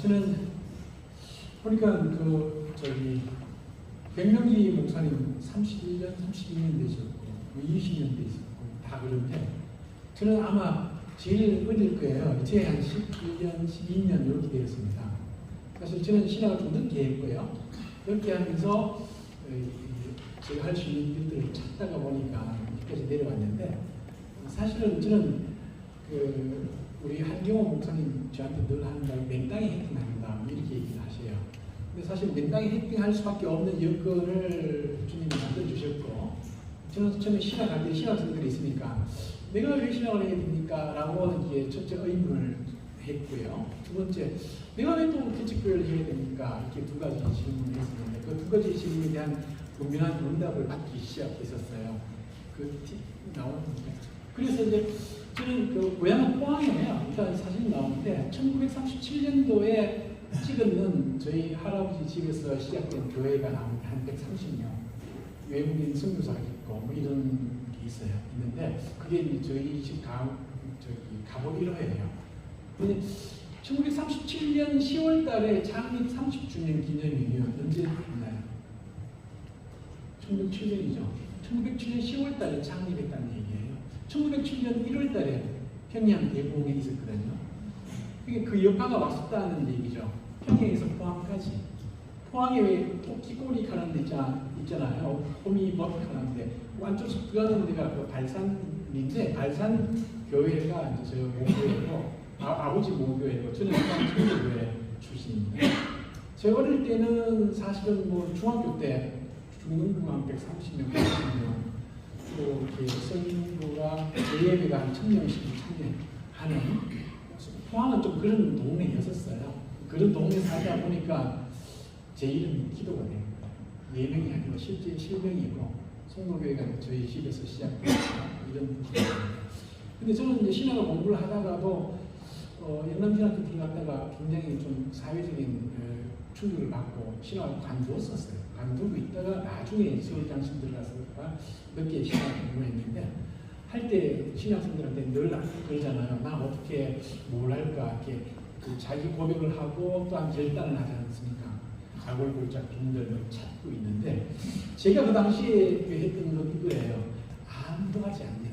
저는 보니까 백명기 목사님 31년, 32년 되셨고 20년 되셨고 다 그런데 저는 아마 제일 어릴 거예요. 제 한 11년, 12년 이렇게 되었습니다. 사실 저는 신학을 좀 늦게 했고요. 늦게 하면서 제가 할 수 있는 일들을 찾다가 보니까 여기까지 내려왔는데 사실은 저는 우리 한경호 목사님 저한테 늘 하는 말 맨땅에 헤딩한다 이렇게 얘기를 하세요. 근데 사실 맨땅에 헤딩할 수밖에 없는 여건을 주님이 만들어주셨고 저는 처음에 신학할 때 신학생들이 있으니까 내가 왜 신학을 해야 됩니까? 라고 이게 첫째 의문을 했고요. 두 번째, 내가 왜 또 개척교회를 해야 됩니까? 이렇게 두 가지 질문을 했었는데 그 두 가지 질문에 대한 분명한 응답을 받기 시작했었어요. 그래서 이제 저는 고향은 포항이에요. 일단 사진이 나오는데 1937년도에 찍은 저희 할아버지 집에서 시작된 교회가 나오는데 한 130명 외국인 선교사가 있고 뭐 이런 게 있는데 그게 이제 저희 집 가복 1호예요. 근데 1937년 10월 달에 창립 30주년 기념이면 언제 있나요? 1907년이죠. 1907년 10월 달에 창립했다는 얘기예요. 1907년 1월 달에 평양 대공에 있었거든요. 그 여파가 왔었다는 얘기죠. 평양에서 포항까지. 포항에 왜 토끼꼬리 가는 데 있잖아요. 호미벗 가는데 안쪽에서 들어가는 데가 그 발산인데 발산 교회가 이제 저 모교회고 아버지 모교회고 저는 천주교회 출신입니다. 제가 어릴 때는 사실은 뭐 중학교 때 중등부가 130명, 130명 또 이렇게 성인부가 예배가 한 1000명씩 참여하는 포항은 좀 그런 동네였었어요. 그런 동네 살다 보니까 제 이름이 기도가 됩니다. 4명이 아니고 실제 실명이고 성모교회가 저희 집에서 시작된 이런 기도입니다. 근데 저는 이제 신학을 공부를 하다가도 영남신학교 들어갔다가 굉장히 좀 사회적인 충격을 받고 신학을 관두었었어요. 관두고 있다가 나중에 서울장신 들어가서 늦게 신학을 공부했는데 할 때 신학생들한테 늘 그러잖아요. 나 어떻게 뭘 할까 이렇게 자기 고백을 하고 또한 결단을 하지 않습니까? 가골골짝 빈들을 찾고 있는데 제가 그 당시에 했던 건 이거예요. 아무도 하지 않는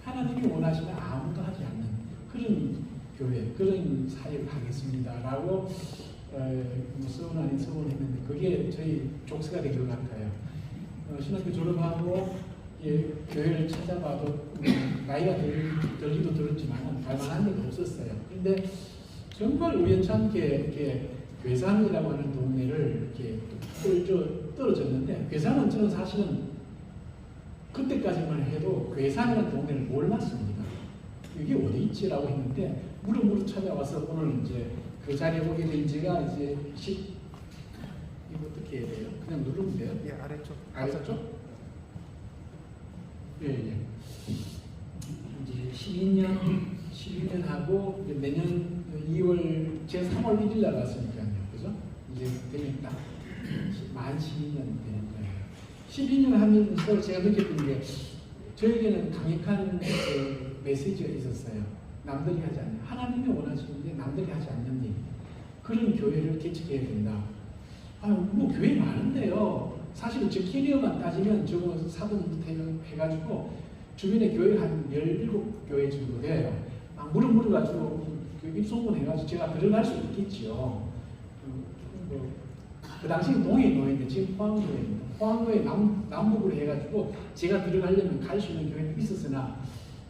하나님이 원하시면 아무도 하지 않는 그런 교회, 그런 사역을 하겠습니다. 라고 서원 아닌 서원했는데 그게 저희 족쇄가 된 것 같아요. 신학교 졸업하고 교회를 찾아봐도 나이가 들기도 들었지만 갈만한 데가 없었어요. 근데 정말 우연찮게 이렇게 괴산이라고 하는 동네를 이렇게 떨어졌는데 괴산은 저는 사실은 그때까지만 해도 괴산이라는 동네를 몰랐습니다. 이게 어디 있지라고 했는데 무릎 찾아와서 오늘 이제 그 자리에 오게 된 지가 이제 이거 어떻게 해야 돼요? 그냥 누르면 돼요? 예, 아래쪽. 아래쪽? 예. 이제 12년 하고 이제 내년 2월 제 3월 1일 날 왔으니까요. 그죠? 이제 되면 딱 만 12년 되는 거예요. 12년 하면서 제가 느꼈던 게 저에게는 강력한 메시지가 있었어요. 남들이 하지 않는 하나님이 원하시는데 남들이 하지 않는 일 그런 교회를 개척해야 된다. 뭐 교회 많은데요. 사실 저 캐리어만 따지면 저거 사돈부터 해가지고 주변에 교회 한 17교회 정도 돼요. 막 물어가지고 입소문 해가지고 제가 들어갈 수 있겠죠. 그 당시는 동해 노예인데 지금 포항노예입니다. 포항노예 남북으로 해가지고 제가 들어가려면 갈 수 있는 교회는 있었으나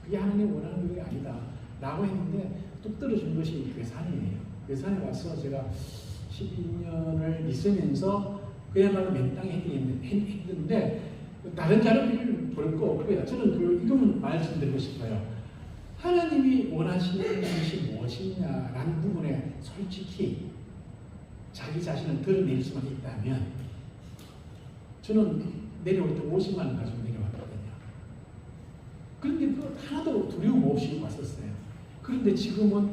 그게 하나님 원하는 교회가 아니다 라고 했는데 뚝 떨어진 것이 괴산이에요. 괴산에 와서 제가 12년을 있으면서 그야말로 맨땅에 했는데 다른 자료를 볼 거 없고요. 저는 이거는 말씀드리고 싶어요. 하나님이 원하시는 것이 무엇이냐라는 부분에 솔직히 자기 자신을 드러낼 수만 있다면 저는 내려올 때 50만 원 가지고 내려왔거든요. 그런데 그 하나도 두려움 없이 왔었어요. 그런데 지금은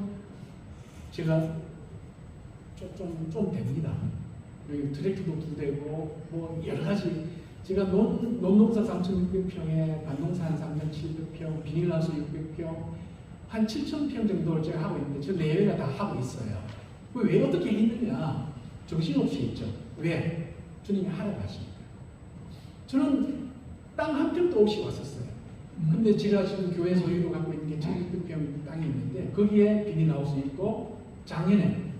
제가 좀 됩니다. 트랙터도 2대고 뭐 여러 가지 제가 논농사 3,600평에 반농사 한 3,700평, 비닐하우스 600평, 한 7,000평 정도를 제가 하고 있는데 저 내외가 다 하고 있어요. 왜 어떻게 했느냐? 정신없이 했죠. 왜? 주님이 하라고 하시니까. 저는 땅 한 평도 없이 왔었어요. 근데 제가 지금 교회 소유로 갖고 있는 게 1,600평 땅이 있는데 거기에 비닐하우스 있고 작년에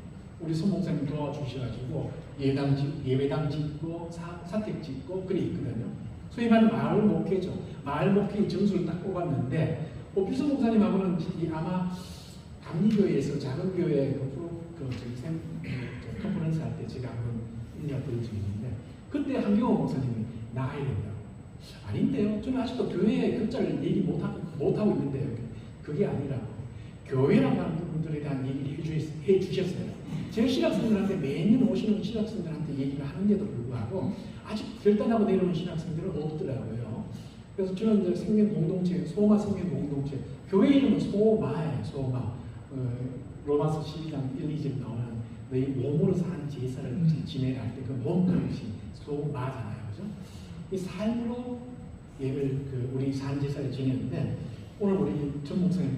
우리 손목사님 도와주셔가지고 예배당 짓고 사택 짓고 그래 있거든요. 소위 말하는 마을 목회죠. 마을 목회 점수를 딱 뽑았는데 오피스 목사님하고는 아마 감리교회에서 작은 교회 컨퍼런스 할 때 제가 한번 인사 드린 적이 있는데 그때 한경호 목사님이 나가야 된다고. 아닌데요. 저는 아직도 교회의 글자를 얘기 못하고 있는데요. 그게 아니라 교회라고 하는 분들에 대한 얘기를 해주셨어요. 제 신학생들한테 매년 오시는 신학생들한테 얘기를 하는데도 불구하고 아직 결단하고 내려오는 신학생들은 없더라고요. 그래서 저는 이제 생명 공동체, 소마 생명 공동체, 교회 이름은 소마예요. 소마. 로마서 12장 1, 2절 나오는 너희 몸으로 산 제사를 지내라 할 때 그 몸 그릇이 소마잖아요. 그죠? 이 삶으로 예배를 우리 산 제사를 지내는데 오늘 우리 전 목사님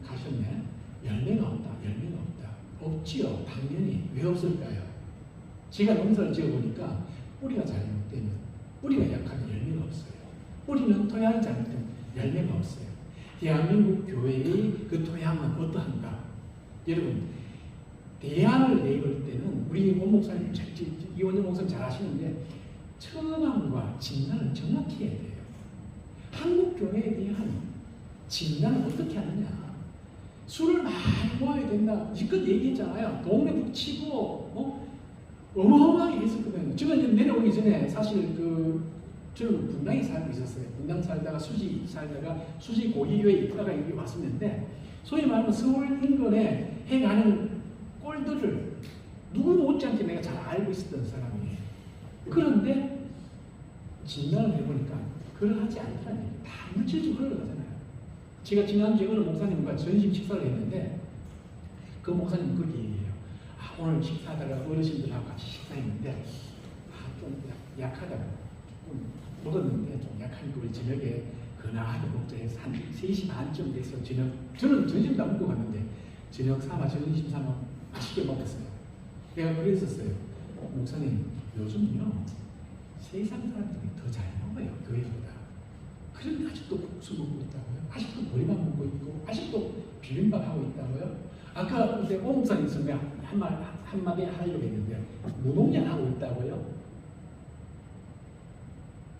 가셨네. 열매가 없다. 열매가 없다. 없지요. 당연히. 왜 없을까요? 제가 농사를 지어보니까 뿌리가 잘못되면 뿌리가 약하면 열매가 없어요. 뿌리는 토양이 잘못되면 열매가 없어요. 대한민국 교회의 그 토양은 어떠한가? 여러분 대안을 내걸 때는 우리 원 목사님, 이원영 목사님 잘 아시는데 처방과 진단을 정확히 해야 돼요. 한국 교회에 대한 진단을 어떻게 하느냐? 술을 많이 모아야 된다. 이것 얘기했잖아요. 동네 북치고 어마어마하게 했었거든요. 제가 내려오기 전에 사실 저는 분당에 살고 있었어요. 분당 살다가 수지 살다가 수지 고기교회에 있다가 여기 왔었는데 소위 말하면 서울 인근에 해가는 꼴들을 누구 못지않게 내가 잘 알고 있었던 사람이에요. 그런데 진단을 해보니까 그러하지 않다는 얘기예요. 다 물질적으로 흘러가잖아요. 제가 지난주에 어느 목사님과 전심 식사를 했는데 그 목사님 그렇게 얘기해요. 오늘 식사하다가 어르신들하고 같이 식사했는데 좀 약하다고 조금 먹었는데 좀 약하니까 우리 저녁에 근하게 먹자 해서 한 3시 반쯤 돼서 저는 점심 다 먹고 갔는데 저녁 삼아 점심 삼아 맛있게 먹었어요. 내가 그랬었어요. 목사님 요즘요 세상 사람들이 더 잘 먹어요. 교회보다. 그런데 아직도 국수 먹고 있다고요? 아직도 보리밥 먹고 있고 아직도 비빔밥 하고 있다고요? 아까 그때 오 목사님 선배 한마디 하려고 했는데 무농약 하고 있다고요?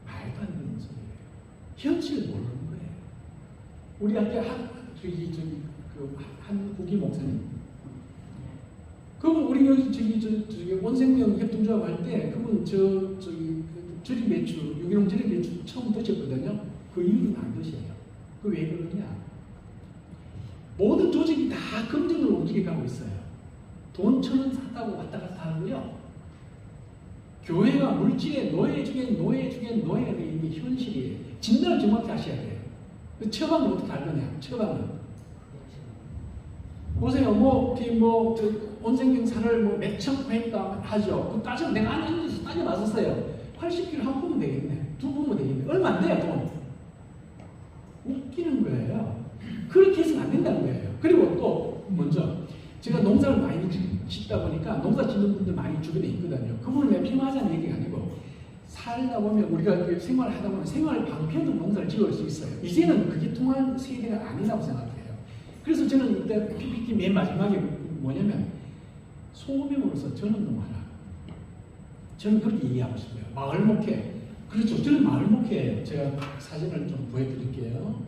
말도 안 되는 소리예요. 현실을 모르는 거예요. 우리 학교 한 국기 목사님 그분 우리 원생명 협동조합 할 때 그분 저리 매출 유기농 저리 매출 처음 드셨거든요. 그 이유는 안 드셔요. 그 왜 그러냐? 모든 조직이 다 금전으로 움직여가고 있어요. 돈 1,000원 샀다고 왔다 갔다 하고요. 교회가 물질의 노예 중에 노예가 되는 게 현실이에요. 진단을 정확히 하셔야 돼요. 처방은 어떻게 할 거냐? 처방은 보세요. 원생명사를 몇천 구했다 하죠. 그 따지면 내가 앉아서 따져봤었어요. 80kg 한 푼은 되겠네. 2푼은 되겠네. 얼마 안 돼요, 돈. 웃기는 거예요. 그렇게 해서는 안 된다는 거예요. 그리고 또 먼저 제가 농사를 많이 짓다 보니까 농사 짓는 분들 많이 주변에 있거든요. 그분을 매필하자는 얘기가 아니고 살다 보면 우리가 생활을 하다 보면 생활 방편으로 농사를 지을 수 있어요. 이제는 그게 통한 세대가 아니라고 생각해요. 그래서 저는 이때 PPT 맨 마지막에 뭐냐면 소명으로서 전운동하라. 저는 그렇게 이해하고 싶어요. 마을 목회. 그렇죠. 저는 마을 목회예요. 제가 사진을 좀 보여드릴게요.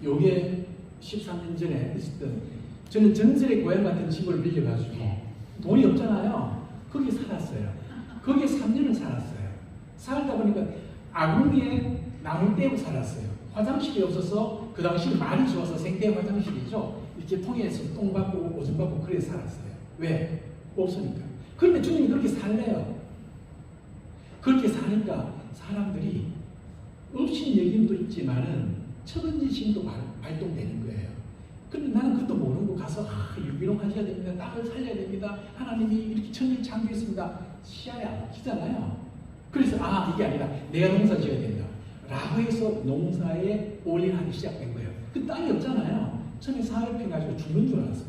요게 13년 전에 있었던 저는 전설의 고향 같은 집을 빌려가지고 돈이 없잖아요. 거기 살았어요. 거기에 3년을 살았어요. 살다 보니까 아궁이에 나무 떼고 살았어요. 화장실이 없어서 그 당시 많이 좋아서 생태 화장실이죠. 이렇게 통해서 똥 받고 오줌 받고 그래서 살았어요. 왜? 없으니까. 그런데 주님이 그렇게 살래요. 그렇게 사니까 사람들이 없인 여김도 있지만은 처근지심도 발동되는 거예요. 그런데 나는 그것도 모르고 가서 유기농 하셔야 됩니다. 땅을 살려야 됩니다. 하나님이 이렇게 천지를 창조했습니다. 시야에 안 키잖아요. 그래서 이게 아니라 내가 농사 지어야 된다. 라고 해서 농사에 올인하기 시작된 거예요. 그 땅이 없잖아요. 처음에 사업해가지고 죽는 줄 알았어요.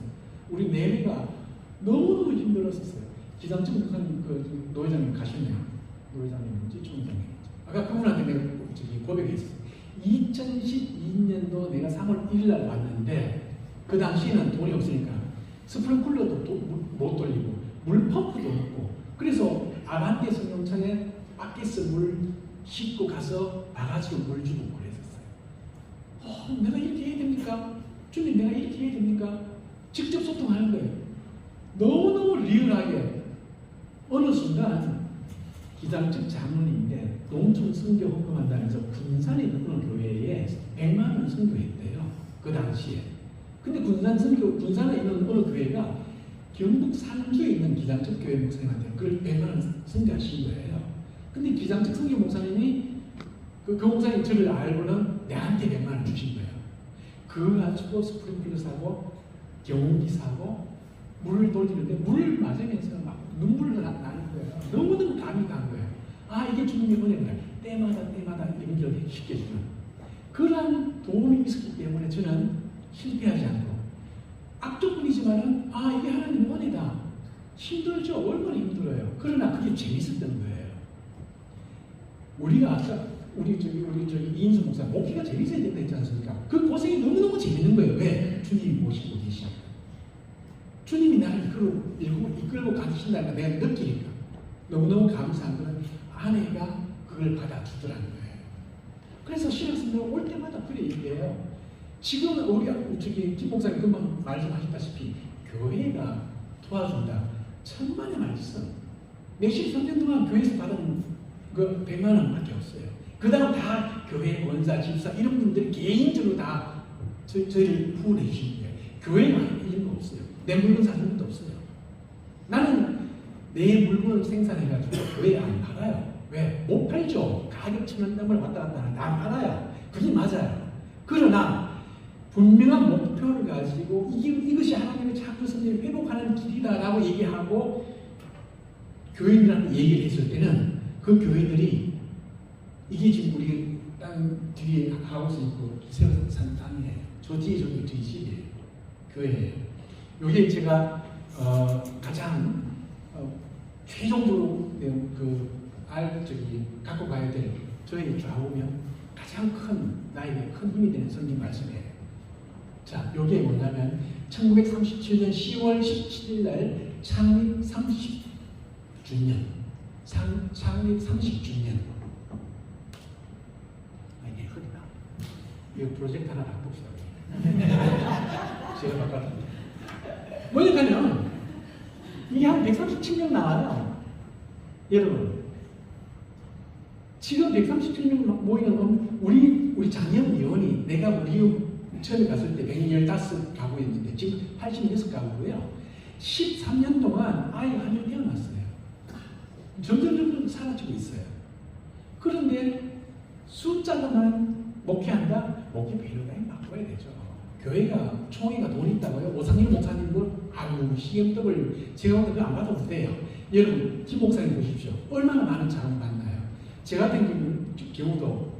우리 매매가 너무너무 힘들었었어요. 기상청 목사님 그 노회장님 가셨네요. 노회장님인지 총회장님인지. 아까 그분한테 내가 고백했어요. 2012년도 내가 3월 1일 날 왔는데 그 당시에는 돈이 없으니까 스프링클러도 못 돌리고 물 펌프도 없고 그래서 아반떼 성령창에 밖에서 물 싣고 가서 바가지로 물 주고 그랬었어요. 내가 이렇게 해야 됩니까? 주님 내가 이렇게 해야 됩니까? 직접 소통하는 거예요. 너무너무 리얼하게 어느 순간 기상청 장로님인데 농촌 선교 헌금한다면서 군산에 있는 어느 교회에 100만 원 선교했대요. 그 당시에. 근데 군산에 있는 어느 교회가 경북 산주에 있는 기상청 교회 목사님한테 그걸 100만 원 선교하신 거예요. 근데 기상청 선교 목사님이 그 목사님 저를 알고는 내한테 100만 원 주신 거예요. 그거 가지고 스프링클러 사고 경운기 사고 물을 돌리는데 물을 맞으면서 막 눈물이 나는 거예요. 너무너무 감이 간 거예요. 아 이게 주님의 은혜구나. 때마다 연결을 시켜주는 그러한 도움이 있었기 때문에 저는 실패하지 않고 악조건이지만은 아 이게 하나님의 은혜다. 힘들죠. 얼마나 힘들어요. 그러나 그게 재밌었던 거예요. 우리가 아까 우리 이인수 목사 목회가 재밌어야 된다 했지 않습니까? 그 고생이 너무너무 재밌는 거예요. 왜? 주님이 모시고 계시니까. 주님이 나를 이끌고 가신다는 걸 내가 느끼니까 너무너무 감사한 건 아내가 그걸 받아주더라는 거예요. 그래서 신학생들 올 때마다 그래 얘기해요. 지금 우리 김 목사님 금방 말씀하셨다시피 교회가 도와준다. 천만의 말씀. 몇십 선년 동안 교회에서 받은 그 100만 원밖에 없어요. 그 다음 다 교회 원사, 집사 이런 분들이 개인적으로 다 저희를 후원해 주시는 거예요. 교회만 이런 거 없어요. 내 물건 사는 것도 없어요. 나는 내 물건을 생산해가지고 교회에 안 팔아요. 왜? 못 팔죠. 가격 천원담을 왔다 갔다 하는데 안 팔아요. 그게 맞아요. 그러나 분명한 목표를 가지고 이것이 하나님의 창조 선생을 회복하는 길이다라고 얘기하고 교인들한테 얘기를 했을 때는 그 교인들이 이게 지금 우리 땅 뒤에 하우스 있고 새로 산 땅이에요. 저 뒤에 저기 집이에요. 교회예요. 요게 제가 가장 최종적으로 갖고 가야 될 저희 좌우면 가장 나에게 큰 힘이 되는 성경 말씀이에요. 자, 요게 뭐냐면 1937년 10월 17일 날 창립 30주년. 창립 30주년. 이게 흐리다. 이거 프로젝트 하나 바꿉시다. 제가 바꿨습니다. 뭐냐면 이게 한 137명 나와요. 여러분 지금 137명 모이는 우리 장년 의원이 내가 우리 처음에 갔을 때 115가구였는데 지금 86가구고요. 13년 동안 아이가 한 명 태어났어요. 점점 사라지고 있어요. 그런데 숫자로만 목회한다? 목회 배려가 바꿔야 되죠. 교회가 총회가 돈 있다고요? 오상일 목사님 CMW 제가 오늘 그거 안 받아도 돼요. 여러분 김 목사님 보십시오. 얼마나 많은 자금 받나요? 제 같은 경우도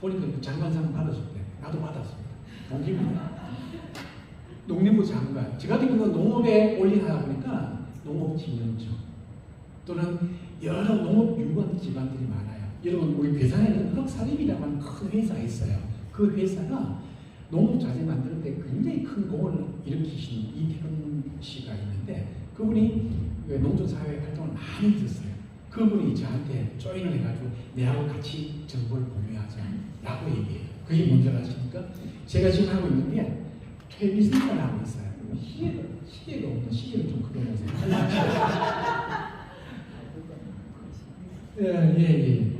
보니까 장관상 받았을 때 나도 받았습니다. 농기입니다. 농림부 장관. 제 같은 경우는 농업에 올인하다 보니까 농업진흥청 또는 여러 농업 유관 기관들이 많아요. 여러분 우리 괴산에는 흑사립이라고 하는 큰 회사가 있어요. 그 회사가 농업 자재 만드는 데 굉장히 큰 공을 일으키신 이태근 씨가 있는데 그분이 농촌사회 활동을 많이 했어요. 그분이 저한테 조인을 해가지고 내하고 같이 정보를 공유하자라고 얘기해요. 그게 뭔지 아십니까? 제가 지금 하고 있는 게 퇴비생산을 하고 있어요. 시계가 없는 시계를 좀 크게 해보세요. 예.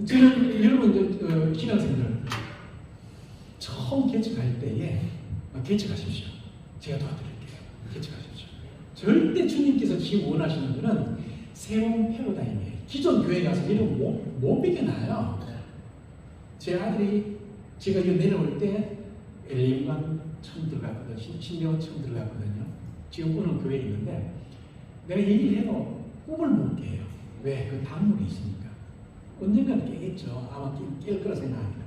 저는 여러분 신학생들 처음 개척할 때에 개척하십시오. 제가 도와드릴게요. 개척하십시오. 절대 주님께서 지금 원하시는 것은 새로운 패러다임이에요. 기존 교회 가서 이런 못 비켜나요. 제 아들이 제가 이거 내려올 때 LA관 처음 들어갔거든요. 신대원 처음 들어갔거든요. 지금 어느 교회에 있는데 내가 얘기를 해도 꿈을 못 깨요. 왜? 그 단물이 있으니까. 언젠가는 깨겠죠. 아마 깰 거라 생각합니다.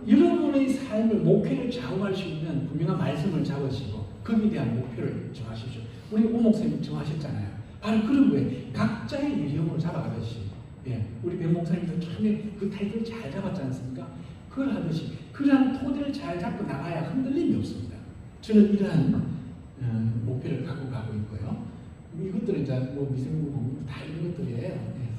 여러분의 삶을 목회를 좌우할 수 있는 분명한 말씀을 잡으시고 거기에 대한 목표를 정하십시오. 우리 오 목사님 정하셨잖아요. 바로 그런 거예요. 각자의 유형으로 잡아가듯이. 예, 우리 백 목사님도 처음에 그 타이틀을 잘 잡았지 않습니까? 그걸 하듯이 그러한 토대를 잘 잡고 나가야 흔들림이 없습니다. 저는 이러한 목표를 갖고 가고 있고요. 이것들은 이제 뭐 미생물 공부 다 이런 것들이에요. 예.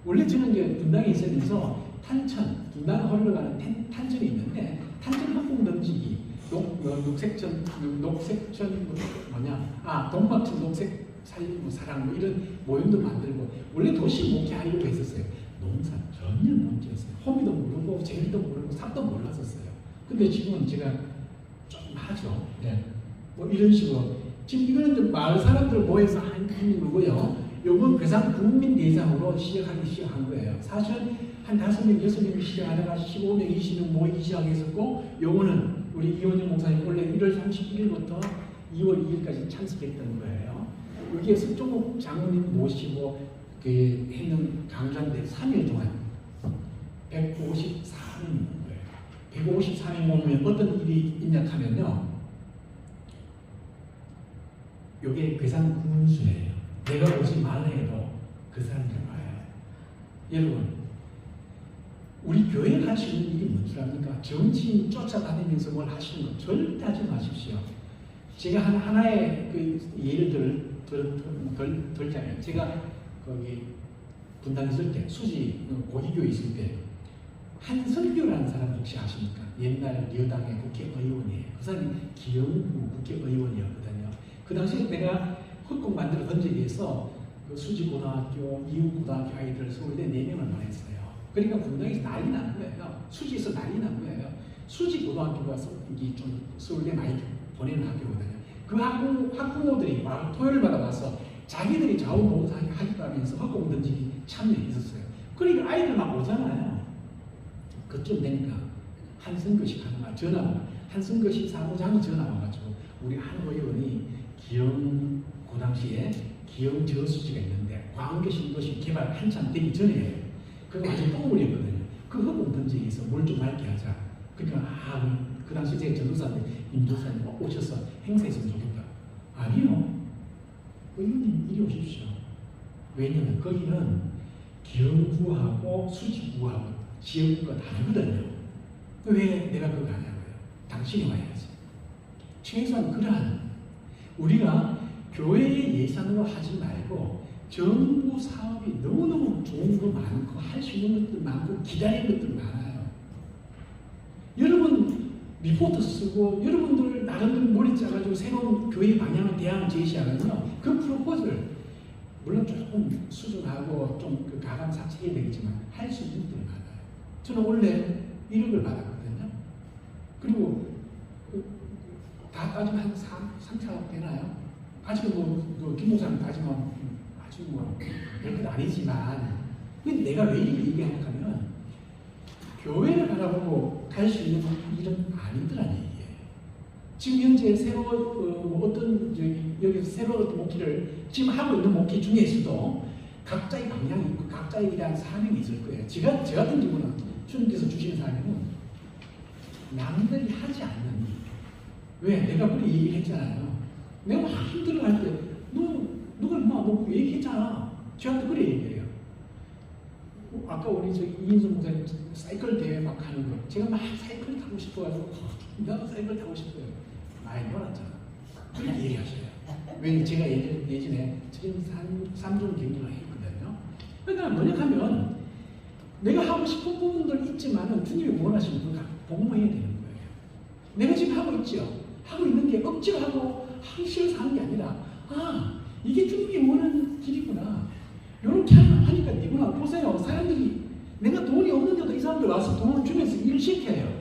원래 저는 이제 분당에 있으면서 탄천, 분당 흘러가는 탄천이 있는데 탄천 항공 던지기, 녹색천 뭐냐, 동막천 녹색 사랑 뭐 이런 모임도 만들고 원래 도시 목회하려고 했었어요. 농사 전혀 못 지었어요. 호미도 모르고 제일도 모르고 삽도 몰랐었어요. 근데 지금은 제가 좀 하죠. 네. 뭐 이런 식으로 지금 이거는 마을 사람들 모여서 한 거고요. 요건 괴산 국민 대상으로 시작한 거예요. 사실은 한 5명, 6명 시작하다가 15명, 20명 모이기 시작했었고 요거는 우리 이원영 목사님 원래 1월 31일부터 2월 2일까지 참석했던 거예요. 여기에 석종욱 장로님 모시고 했는 강좌인데 3일 동안 154명 모은 거예요. 154명 모으면 어떤 일이 있냐 하면요. 요게 괴산 군수예요. 내가 오지 말라 해도 그 사람들 와요. 여러분, 우리 교회가 할 수 있는 일이 뭔 줄 압니까? 정치인 쫓아다니면서 뭘 하시는 거 절대 하지 마십시오. 제가 하나의 그 예를 들자면 제가 거기 분당 있을 때 수지 고기교회 있을 때 한선교라는 사람 혹시 아십니까? 옛날 여당의 국회의원이에요. 그 사람이 기영구 국회의원이었거든요. 그 당시에 내가 헛공 만들어 던지기 위해서 그 수지고등학교, 이웃고등학교 아이들 서울대 4명을 보냈어요. 그러니까 분당에서 난리 난 거예요. 수지에서 난리 난 거예요. 수지고등학교가 좀 서울대 많이 보내는 학교거든요. 그 학부모들이 토요일마다 와서 자기들이 자원봉사하기도 하면서 헛공 던지기 참여했었어요. 그러니까 아이들 막 오잖아요. 그쯤 되니까 한성교식 하나가 전화가 한성교식 사무장이 전화 와가지고 우리 한 의원이 기영 그 당시에 기영 저수지가 있는데 광교 신도시 개발 한참 되기 전에 그거 아주 똥물이었거든요. 그 헛공 던지기 위해서 물 좀 맑게 하자. 그러니까 그 당시 제 전도사님 임도사님 오셔서 행사했으면 좋겠다. 아니요. 의원님 이리 오십시오. 왜냐면 거기는 기영구하고 수지구하고 지역구가 다르거든요. 왜 내가 그거 하냐고요. 당신이 와야지. 최소한 그러한 우리가 교회의 예산으로 하지 말고 정부 사업이 너무너무 좋은 거 많고 할 수 있는 것들 많고 기다리는 것들 많아요. 여러분 리포트 쓰고 여러분들 나름대로 머리 짜가지고 새로운 교회 방향을 대안을 제시하면요. 그 프로포즈를 물론 조금 수준하고 좀 그 가감삭해야 되겠지만 할 수 있는 것들이 많아요. 저는 원래 1억을 받았거든요. 그리고 다 따지면 한 3, 4억 되나요? 아직은 뭐 김목사님 따지면 아주 뭐 별것 아니지만 근데 내가 왜 이렇게 얘기하냐면 교회를 바라보고 갈 수 있는 일은 아니더라는 얘기예요. 지금 현재 새로 어떤 여기서 새로운 어떤 목회를 지금 하고 있는 목회 중에서도 각자의 방향이 있고 각자에 대한 사명이 있을 거예요. 저 같은 경우는 주님께서 주시는 사명은 남들이 하지 않는 일. 왜? 내가 그렇게 얘기했잖아요. 내가 막 힘들어 할 때 누가 뭐 얘기했잖아. 저한테 그래 얘기해요. 아까 우리 이인순 목사님 사이클 대회 막 하는 거 제가 막 사이클 타고 싶어가지고 나도 사이클 타고 싶어요. 많이 놀았잖아. 그렇게 얘기하셔요. 왜냐면 제가 예전에 트림 3종 경기를 했거든요. 그러니까 뭐냐 하면 내가 하고 싶은 부분들 있지만은 주님이 원하시는 걸 복무해야 되는 거예요. 내가 지금 하고 있죠. 하고 있는 게 억지로 하고 하기 싫어서 하는 게 아니라 이게 주님이 원하는 길이구나. 이렇게 하니까 니구나. 보세요. 사람들이 내가 돈이 없는데도 이 사람들 와서 돈을 주면서 일을 시켜요.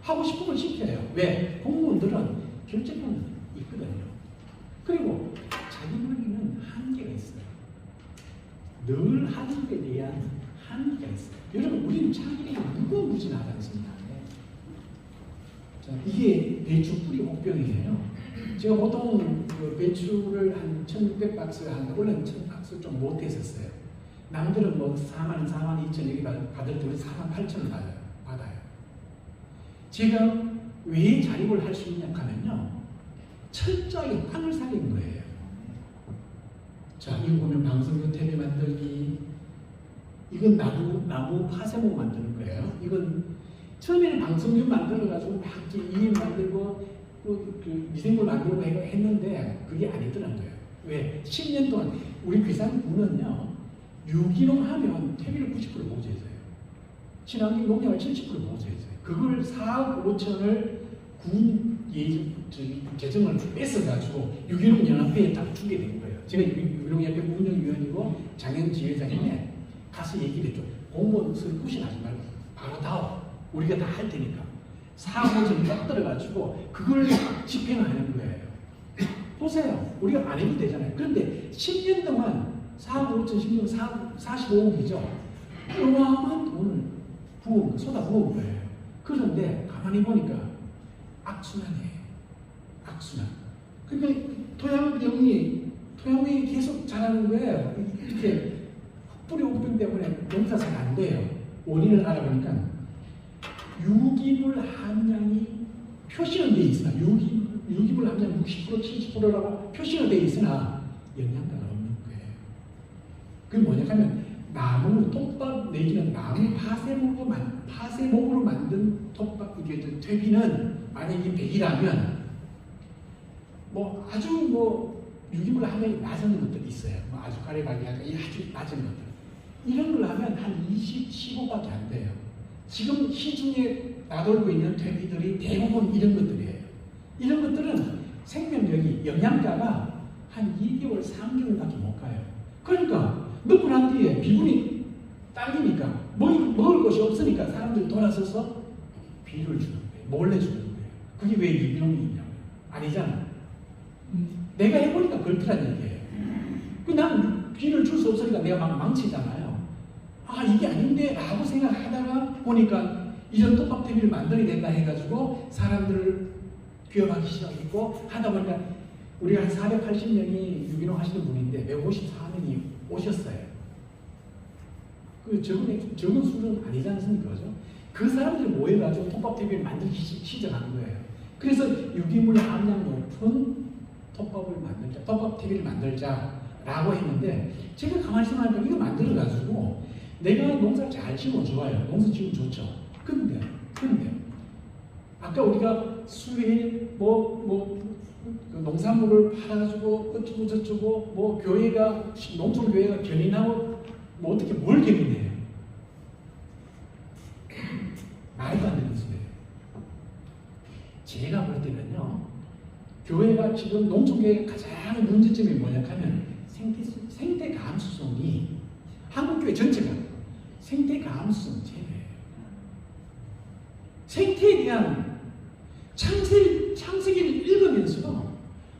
하고 싶은 걸 시켜요. 왜? 공무원들은 결제권이 있거든요. 그리고 자기 논리는 한계가 있어요. 늘 하는 것에 대한 한계가 있어요. 여러분 우리는 자기에게 무궁무진하지 않습니다. 자, 이게 배추 뿌리 혹병이에요. 제가 보통 그 배추를 한 1,600박스 하는데 원래는 1,000박스 좀 못했었어요. 남들은 뭐 4만 2천 여기 받을 때 우리 4만 8천을 받아요. 제가 왜 자립을 할 수 있냐 하면요. 철저하게 땅을 살린 거예요. 자, 이거 보면 방송용 TV 만들기, 이건 나무 파쇄목 만드는 거예요. 이건 처음에는 방송용 만들어가지고 막 이임 만들고 또 그 미생물 만들고 했는데 그게 아니더라고요. 왜? 10년 동안 우리 귀산군은요 유기농 하면 퇴비를 90% 보조해줘요. 친환경 농약을 70% 보조해줘요. 그걸 4억 5천을 군 재정을 뺏어가지고 유기농 연합회에 딱 주게 된 거예요. 제가 유기농 연합회 운영위원이고 작년 지회장인데 가서 얘기를 했죠. 공무원 구실하지 말고 바로 다오. 우리가 다 할 테니까. 4억 5천을 딱 들어가지고 그걸 집행하는 거예요. 보세요. 우리가 안 해도 되잖아요. 그런데 10년 동안 4억 5천, 10년 45억이죠. 어마어마한 돈을 쏟아 부은 거예요. 그런데 가만히 보니까 악순환이에요. 악순환. 그러니까 토양이 계속 자라는 거예요. 이렇게 흙뿌리 옥병 때문에 농사 잘 안 돼요. 원인을 알아보니까 유기물 함량이 표시는 돼 있으나 유기물 함량 60% 70%라고 표시가 돼 있으나 영양가가 없는 거예요. 그게 뭐냐 하면 나무 톱밥 내지는 나무 파쇄목으로 만든 톱밥 이게 퇴비는 만약에 100이라면 뭐 아주 뭐 유기물 함량이 낮은 것들이 있어요. 뭐 아주 가래가게 아주 낮은 것들. 이런 걸 하면 한 20, 15밖에 안 돼요. 지금 시중에 나돌고 있는 퇴비들이 대부분 이런 것들이에요. 이런 것들은 생명력이 영양가가 한 2개월, 3개월밖에 못 가요. 그러니까 넣고 난 뒤에 비분이 딸리니까 먹을 것이 없으니까 사람들이 돌아서서 비를 주는 거예요. 몰래 주는 거예요. 그게 왜 유기농이냐고요. 아니잖아. 내가 해보니까 그렇더란 얘기예요. 난 비를 줄 수 없으니까 내가 막 망치잖아요. 아 이게 아닌데 라고 생각하다가 보니까 이런 톱밥 TV를 만들어야 된다 해가지고 사람들을 귀업하기 시작했고 하다 보니까 우리가 한 480명이 유기농 하시는 분인데 154명이 오셨어요. 그 적은 수는 아니지 않습니까? 그죠? 그 사람들이 모여가지고 톱밥 TV를 만들기 시작한 거예요. 그래서 유기물 함량 높은 톱밥 TV를 만들자라고 했는데 제가 가만히 생각하니까 이거 만들어가지고 내가 농사를 잘 지으면 좋아요. 농사 지으면 좋죠. 근데 아까 우리가 수해 농산물을 팔아주고 어쩌고 저쩌고 뭐 교회가 농촌교회가 견인하고 뭐 어떻게 뭘 견인해요? 말도 안 되는 소리예요. 제가 볼 때는요. 교회가 지금 농촌교회가 가장 문제점이 뭐냐 하면 생태 감수성이 한국교회 전체가 생태 감수성 제외예요. 생태에 대한 창세기를 읽으면서도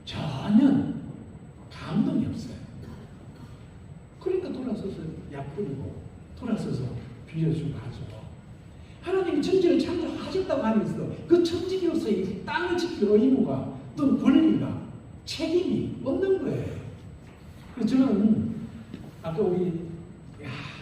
전혀 감동이 없어요. 그러니까 돌아서서 약 뿌리고 돌아서서 빌려주고 하죠. 하나님이 천지를 창조하셨다고 하면서 그 천지로서의 땅을 지킬 의무가 또는 권리가 책임이 없는 거예요. 그래서 저는 아까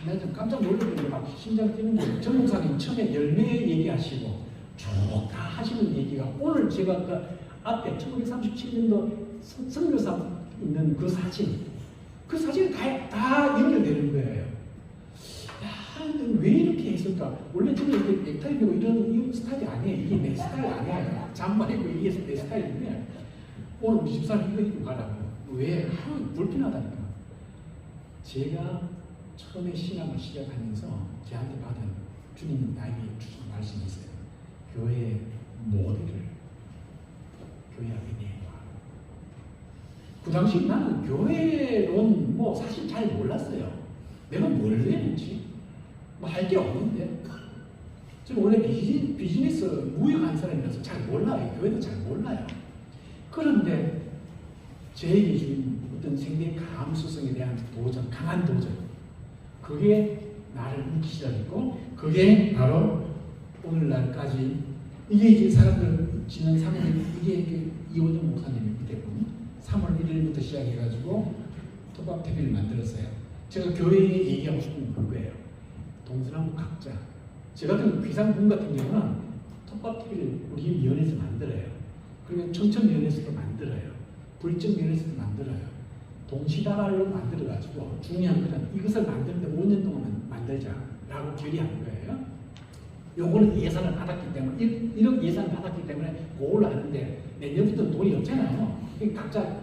내가 좀 깜짝 놀랐는데 막 심장 뛰는 거예요. 정 목사님 처음에 열매 얘기하시고 쭉 다 하시는 얘기가 오늘 제가 그 앞에 1937년도 선교사 있는 그 사진이 다 연결되는 거예요. 야, 왜 이렇게 했을까? 원래 저는 이렇게 넥타이 메고 이런 스타일이 아니에요. 이게 내 스타일 아니에요. 잠만 입고 이게 내 스타일인데 오늘 우리 집사람 이거 입고 가라고. 왜? 불편하다니까. 제가 처음에 신앙을 시작하면서 저한테 받은 주님 나에게 주신 말씀이 있어요. 교회의 모델을 교회 앞에 내놔. 그 당시 나는 교회론 뭐 사실 잘 몰랐어요. 내가 뭘 내는지 뭐 할 게 없는데 저는 원래 비즈니스 무역한 사람이라서 잘 몰라요. 교회도 잘 몰라요. 그런데 제게 주인 어떤 생명 감수성에 대한 도전, 강한 도전, 그게 나를 묻기 시작했고 그게 바로 오늘날까지 이게 이제 사람들 지난 3월 이게 이호정 목사님이 그때군 3월 1일부터 시작해가지고 톱밥 TV를 만들었어요. 제가 교회에 얘기하고 싶은 건 그거예요. 동서남북 각자. 저 같은 귀산군 같은 경우는 톱밥 TV를 우리 위원회에서 만들어요. 그리고 청천면에서도 만들어요. 불정면에서도 만들어요. 동시다발로 만들어가지고 중요한 것은 이것을 만드는데 5년 동안 만들자라고 결의한 거예요. 요거는 예산을 받았기 때문에, 1억 예산을 받았기 때문에 그걸로 하는데 내년부터는 돈이 없잖아요. 그러니까 각자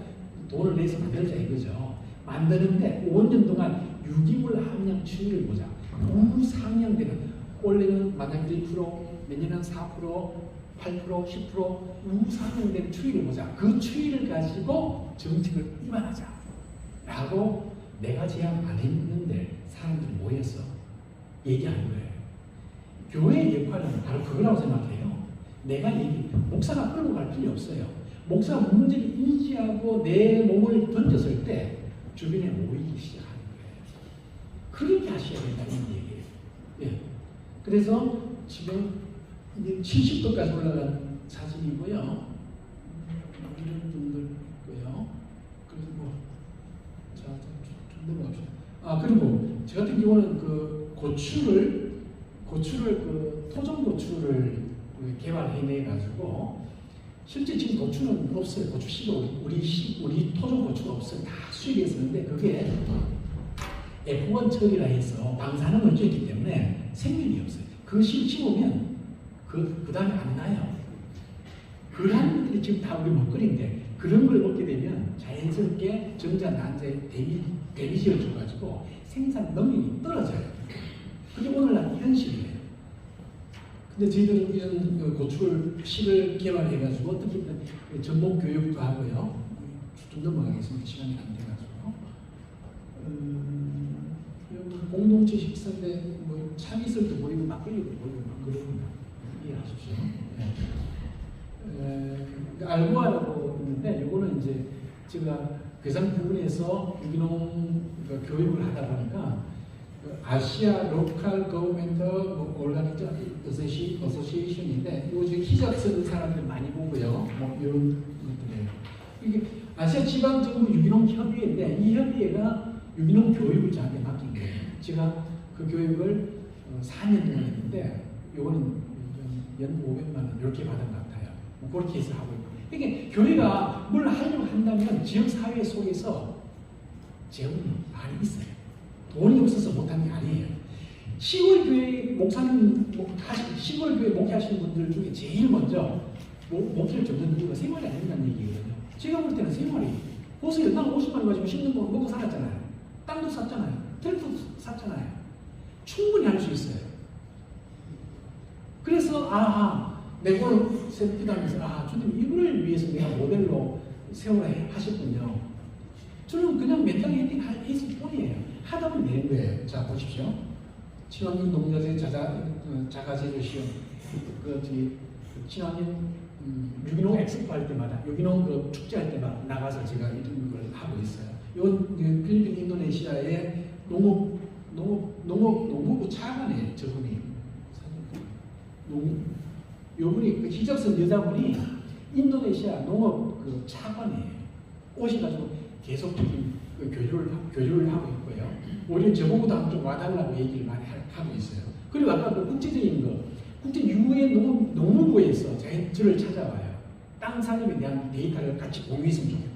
돈을 내서 만들자 이거죠. 만드는데 5년 동안 유기물 함량 추이를 보자. 너무 상향되는, 원래는 만약 1%, 내년은 4%, 8%, 10% 우상향된 추이를 보자. 그 추이를 가지고 정책을 입안하자 라고 내가 제안 안 했는데 사람들이 모여서 얘기하는 거예요. 교회의 역할은 바로 그거라고 생각해요. 내가 목사가 끌고 갈 필요 없어요. 목사가 문제를 인지하고 내 몸을 던졌을 때 주변에 모이기 시작하는 거예요. 그렇게 하셔야 된다는 얘기예요. 예. 그래서 지금 이제 70도까지 올라간 사진이고요. 이런 분들 있고요. 그리고 좀 넘어갑시다. 그리고 저 같은 경우는 그 고추를 그 토종 고추를 개발해내 가지고 실제 지금 고추는 없어요. 고추 씨가 우리 토종 고추가 없어요. 다 수입했었는데 그게 F1 처리라 해서 방사능을 쬐기 때문에 생명이 없어요. 그 씨 심으면 그 다음에 안 나요. 그런 것들이 지금 다 우리 먹거리인데 그런 걸 먹게 되면 자연스럽게 전자 난자에 데미지를 줘가지고 생산 능력이 떨어져요. 그게 오늘날 현실이에요. 근데 저희들은 이런 고추를 씨를 개발해가지고 어떻게 전목 교육도 하고요. 좀 넘어가겠습니다. 시간이 안 돼가지고. 공동체 식사인데 뭐 참이슬도 보이고 막걸리도 보이고 막 그럽니다. 이해하십시오. 네. 알고 하라고 있는데 이거는 이제 제가 괴산 부분에서 유기농 교육을 하다 보니까 아시아 로컬 거버먼트 오르가닉 어소시에이션인데 이거 지금 히잡 쓰는 사람들 많이 보고요. 뭐 이런 것들이에요. 이게 아시아 지방 정부 유기농 협의회인데 이 협의회가 유기농 교육을 저한테 맡긴 거예요. 제가 그 교육을 4년 동안 했는데 이거는 연 500만 원 이렇게 받은 것 같아요. 뭐 그렇게 해서 하고 있고. 이게 교회가 뭘 하려고 한다면 지역 사회 속에서 재원이 많이 있어요. 돈이 없어서 못하는 게 아니에요. 시골 교회 목사님, 시골 교회 목회하시는 분들 중에 제일 먼저 목회를 접는 이유가 생활이 안 된다는 얘기거든요. 제가 볼 때는 생활이 보세요. 난 50만 원 가지고 씹는 거 먹고 살았잖아요. 땅도 샀잖아요. 트랙터도 샀잖아요. 충분히 할 수 있어요. 그래서 내가 오늘 새벽기도하면서 주님 이거를 위해서 내가 모델로 세우라 하셨군요. 저는 그냥 멘탈리티 했을 뿐이에요. 하다 보면 되는 거예요. 자 보십시오. 친환경 농자재 자가제조 시험 친환경 유기농 엑스포 할 때마다 유기농 그 축제할 때마다 나가서 제가 이런 걸 하고 있어요. 이건 필리핀 인도네시아의 농업부 차관이에요. 저분이 요분이 그 히잡슨 여자분이 인도네시아 농업 그 차관이에요. 오셔가지고 계속적인 그 교류를 하고 있고요. 오히려 저보고도 좀 와달라고 얘기를 많이 하고 있어요. 그리고 아까 그 국제적인 거, 국제 유엔 농무부에서 저를 찾아와요. 땅 살림에 대한 데이터를 같이 공유했으면 좋겠다.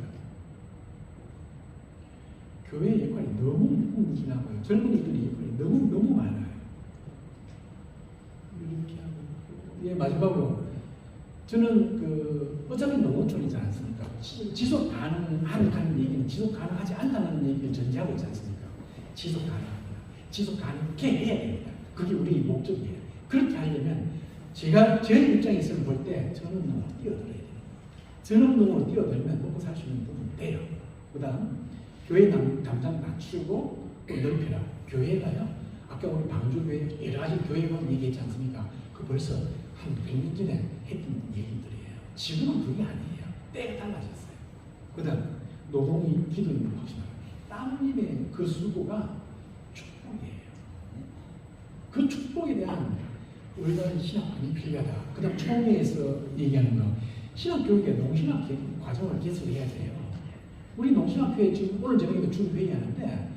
교회의 역할이 너무 무궁무진하고요. 젊은이들의 역할이 너무 많아요. 이렇게 하고 마지막으로 저는 어차피 농어촌이지 않습니까? 지속 가능하는 얘기는 지속 가능하지 않다는 얘기를 전제하고 있지 않습니까? 지속 가능합니다. 지속 가능하게 해야 됩니다. 그게 우리 목적이에요. 그렇게 하려면 제가 제 입장에서 볼 때 전업농으로 뛰어들어야 돼요. 전업농으로 뛰어들면 먹고 살 수 있는 부분이 돼요. 그 다음 교회 담당 낮추고 또 넓혀라. 교회가요. 아까 우리 방주교회 여러 가지 교회만 얘기했지 않습니까? 그 벌써 한 100년 전에 했던 얘기들이에요. 지금은 그게 아니에요. 때가 달라졌어요. 그 다음 노동이 기도인으로 하시면 땀님의 그 수고가 축복이에요. 그 축복에 대한 우리가 신학관이 필요하다. 그 다음 총회에서 얘기하는 거 신학교육에 농신학 과정을 개설해야 돼요. 우리 농신학교에 지금 오늘 저녁에 준비회의하는데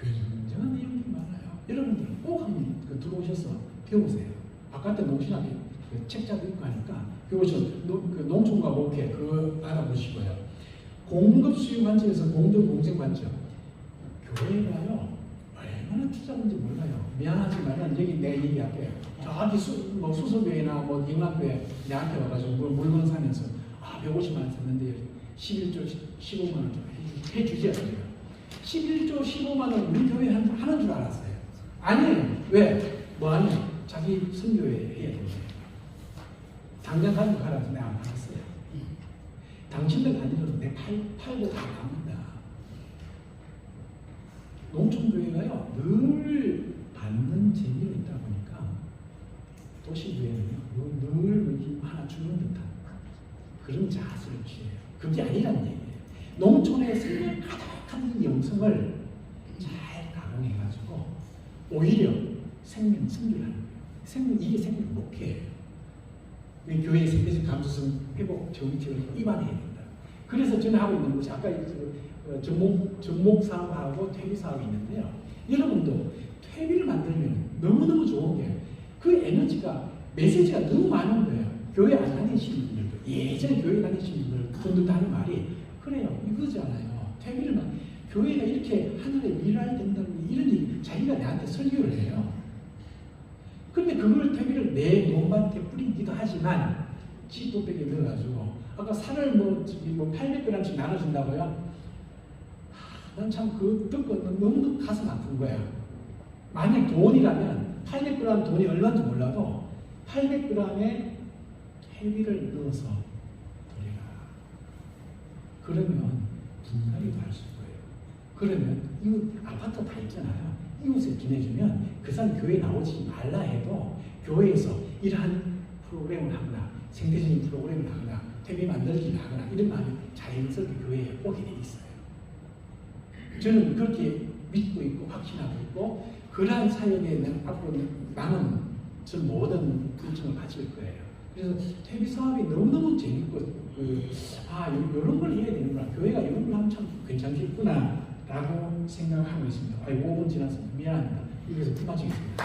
굉장한 내용이 많아요. 여러분들 꼭 한번 들어오셔서 배우세요. 바깥에 농신학교 그 책자도 있고 하니까 그것은 그 농촌과 목회 그 알아보시고요. 공급 수요 관점에서 공정 공생 관점. 교회가요 얼마나 투자하는지 몰라요. 미안하지만 여기 내가 얘기할게요. 저기 수서교회나 뭐 영락교회 내한테 와가지고 물건 사면서 150만 원 샀는데 11조 15만 원 좀 해주지 않아요. 11조 15만 원 우리 교회 하는 줄 알았어요. 아니에요. 왜? 뭐 하냐? 자기 선교회 해야 됩니다. 당장 가지고 가라서 내가 안 받았어요. 당신들 아니라도 내 팔고 다 갑니다. 농촌교회가요 늘 받는 재미가 있다 보니까 도시교회는요 늘 하나 주는 듯한 그런 자세를 취해요. 그게 아니란 얘기예요. 농촌에서 가득한 영성을 잘 가공해가지고 오히려 생명 승리하는 거예요. 이게 생명 목회예요. 교회의 생태적 감수성 회복 정책을 입안해야 된다. 그래서 저는 하고 있는 것이 아까 접목 사업하고 퇴비 사업이 있는데요. 여러분도 퇴비를 만들면 너무너무 좋은 게 그 에너지가 메시지가 너무 많은 거예요. 교회 안 다니시는 분들도 예전에 교회 다니시는 분들도 하는 말이 그래요. 이거잖아요. 퇴비를 교회가 이렇게 하늘에 일할 된다는 이런 얘기 자기가 나한테 설교를 해요. 근데 그걸 퇴비를 내 몸밭에 뿌리기도 하지만 지도백에 넣어가지고 아까 살을 뭐 800g씩 나눠준다고요? 난 참 그 듣고 너무 가슴 아픈 거야. 만약 돈이라면 800g 돈이 얼마인지 몰라도 800g의 퇴비를 넣어서 드려라. 그러면 분갈이도 할 수 있고요. 그러면 이웃 아파트 다 있잖아요. 이웃에 보내주면 그 사람 교회 나오지 말라 해도 교회에서 이러한 프로그램을 하거나 생태적인 프로그램을 하거나 퇴비 만들기를 하거나 이런 마음이 자연스럽게 교회에 오게 돼 있어요. 저는 그렇게 믿고 있고 확신하고 있고 그러한 사역에 앞으로 나는 저 모든 일정을 바칠 거예요. 그래서 퇴비 사업이 너무너무 재밌고 이런 걸 해야 되는구나. 교회가 이런 걸 하면 참 괜찮겠구나 라고 생각하고 있습니다. 5분 지났습니다. 미안합니다. 여기서 그만치겠습니다.